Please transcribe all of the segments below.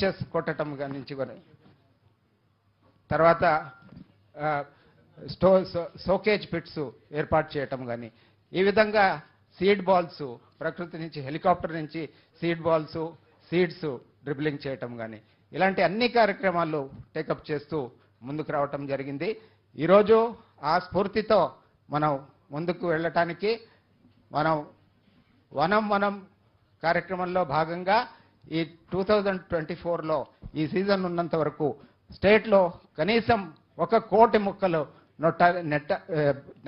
Chess కొట్టడం నుంచి కూడా తర్వాత సోకేజ్ పిట్స్ ఏర్పాటు చేయటం కానీ ఈ విధంగా సీడ్ బాల్స్ ప్రకృతి నుంచి హెలికాప్టర్ నుంచి సీడ్ బాల్స్ సీడ్స్ డ్రిబ్లింగ్ చేయటం కానీ ఇలాంటి అన్ని కార్యక్రమాలు టేకప్ చేస్తూ ముందుకు రావటం జరిగింది. ఈరోజు ఆ స్ఫూర్తితో మనం ముందుకు వెళ్ళటానికి మనం వనం కార్యక్రమంలో భాగంగా ఈ 2024లో ఈ సీజన్ ఉన్నంత వరకు స్టేట్లో కనీసం 1 కోటి మొక్కలు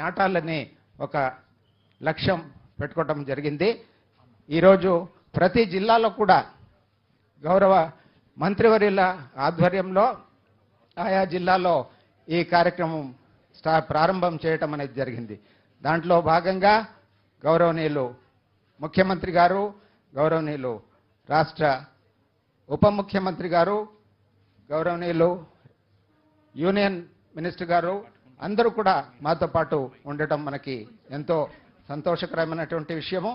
నాటాలని ఒక లక్ష్యం పెట్టుకోవటం జరిగింది. ఈరోజు ప్రతి జిల్లాలో కూడా గౌరవ మంత్రివర్యుల ఆధ్వర్యంలో ఆయా జిల్లాలో ఈ కార్యక్రమం ప్రారంభం చేయటం అనేది జరిగింది. దాంట్లో భాగంగా గౌరవనీయులు ముఖ్యమంత్రి గారు, గౌరవనీయులు రాష్ట్ర ఉప ముఖ్యమంత్రి గారు, గౌరవనీయులు యూనియన్ మినిస్టర్ గారు అందరూ కూడా మాతో పాటు ఉండటం మనకి ఎంతో సంతోషకరమైనటువంటి విషయము.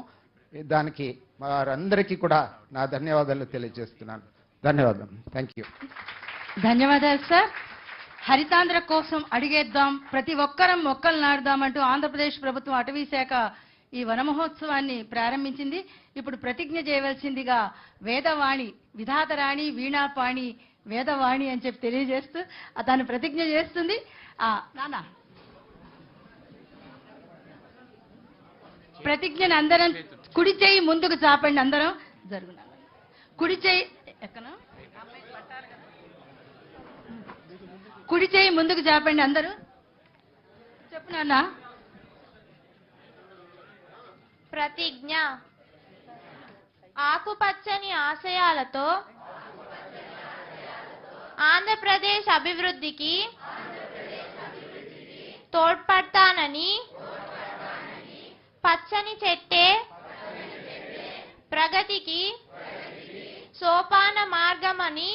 దానికి వారందరికీ కూడా నా ధన్యవాదాలు తెలియజేస్తున్నాను. ధన్యవాదాలు. Thank you. ధన్యవాదాలు సార్. హరితాంధ్ర కోసం అడిగేద్దాం, ప్రతి ఒక్కరం మొక్కలు నాటుదామంటూ ఆంధ్రప్రదేశ్ ప్రభుత్వం అటవీ శాఖ ఈ వన మహోత్సవాన్ని ప్రారంభించింది. ఇప్పుడు ప్రతిజ్ఞ చేయవలసిందిగా వేదవాణి విధాతరాణి వీణాపాణి వేదవాణి అని చెప్పి తెలియజేస్తూ తను ప్రతిజ్ఞ చేస్తుంది. నాన్న ప్రతిజ్ఞను అందరం కుడి చేయి ముందుకు చాపండి. అందరం జరుగున కుడి చేయి ఎక్కన కుడి చేయి ముందుకు చాపండి. అందరూ చెప్పు నాన్న. ప్రతిజ్ఞ. ఆకుపచ్చని ఆశయాలతో ఆంధ్రప్రదేశ్ అభివృద్ధికి తోడ్పడతానని, పచ్చని చెట్టే ప్రగతికి సోపాన మార్గమని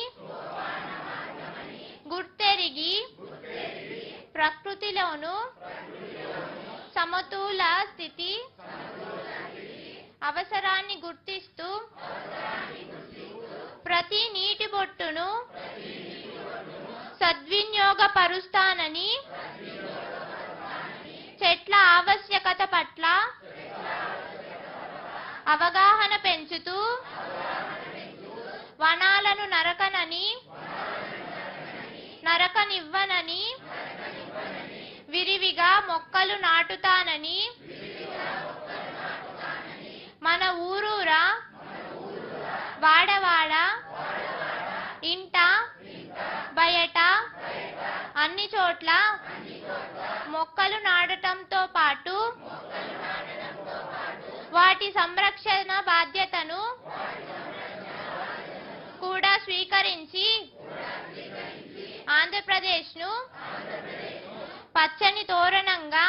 గుర్తెరిగి ప్రకృతిలోను సమతుల స్థితి అవసరాన్ని గుర్తిస్తూ ప్రతి నీటి బొట్టును సద్వినియోగపరుస్తానని, చెట్ల ఆవశ్యకత పట్ల అవగాహన పెంచుతూ వనాలను నరకనివ్వనని, విరివిగా మొక్కలు నాటుతానని, మన ఊరూరా వాడవాడ ఇంట బయట అన్ని చోట్ల మొక్కలు నాటడంతో పాటు వాటి సంరక్షణ బాధ్యతను కూడా స్వీకరించి ఆంధ్రప్రదేశ్ను పచ్చని తోరణంగా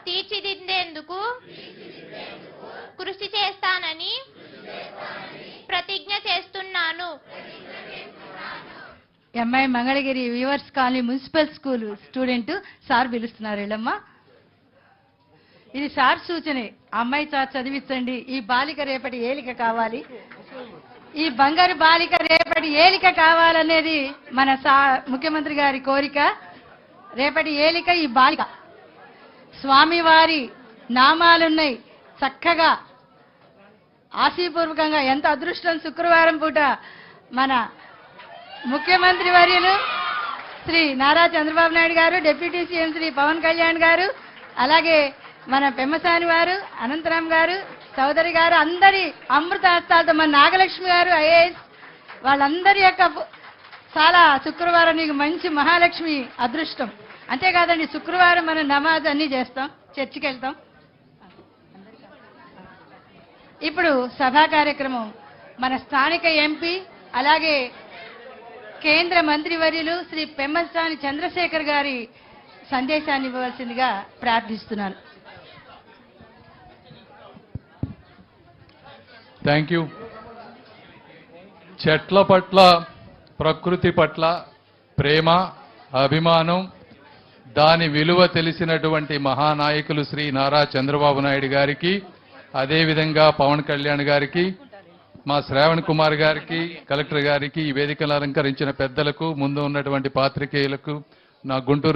తీర్చిదిద్దేందుకు కృషి చేస్తానని ప్రతిజ్ఞ చేస్తున్నాను. MI Mangalagiri viewers colony municipal school student sir పిలుస్తున్నారు. వెళ్ళమ్మా, ఇది సార్ సూచనే. అమ్మాయి సార్ చదివించండి. ఈ బాలిక రేపటి ఏలిక కావాలి, ఈ బంగారు బాలిక రేపటి ఏలిక కావాలనేది మన ముఖ్యమంత్రి గారి కోరిక. రేపటి ఏలిక ఈ బాలిక. స్వామివారి నామాలున్నాయి చక్కగా ఆశీపూర్వకంగా. ఎంత అదృష్టం, శుక్రవారం పూట మన ముఖ్యమంత్రి వర్యులు శ్రీ నారా చంద్రబాబు నాయుడు గారు, డిప్యూటీ సీఎం శ్రీ పవన్ కళ్యాణ్ గారు, అలాగే మన పెమ్మసాని వారు, అనంతరాం గారు, చౌదరి గారు, అందరి అమృత హస్తాలతో మన నాగలక్ష్మి గారు ఐఏఎస్, వాళ్ళందరి యొక్క చాలా శుక్రవారం నీకు మంచి మహాలక్ష్మి అదృష్టం. అంతేకాదండి, శుక్రవారం మనం నమాజ్ అన్ని చేస్తాం, చర్చికి వెళ్తాం. ఇప్పుడు సభా కార్యక్రమం మన స్థానిక ఎంపీ అలాగే కేంద్ర మంత్రివర్యులు శ్రీ పెమ్మసాని చంద్రశేఖర్ గారి సందేశాన్ని ఇవ్వవలసిందిగా ప్రార్థిస్తున్నాను. Thank you. చెట్ల పట్ల, ప్రకృతి పట్ల ప్రేమ, అభిమానం, దాని విలువ తెలిసినటువంటి మహానాయకులు శ్రీ నారా చంద్రబాబు నాయుడు గారికి, అదేవిధంగా పవన్ కళ్యాణ్ గారికి, మా శ్రావణ్ కుమార్ గారికి, కలెక్టర్ గారికి, ఈ వేదికను అలంకరించిన పెద్దలకు, ముందు ఉన్నటువంటి పాత్రికేయులకు, నా గుంటూరు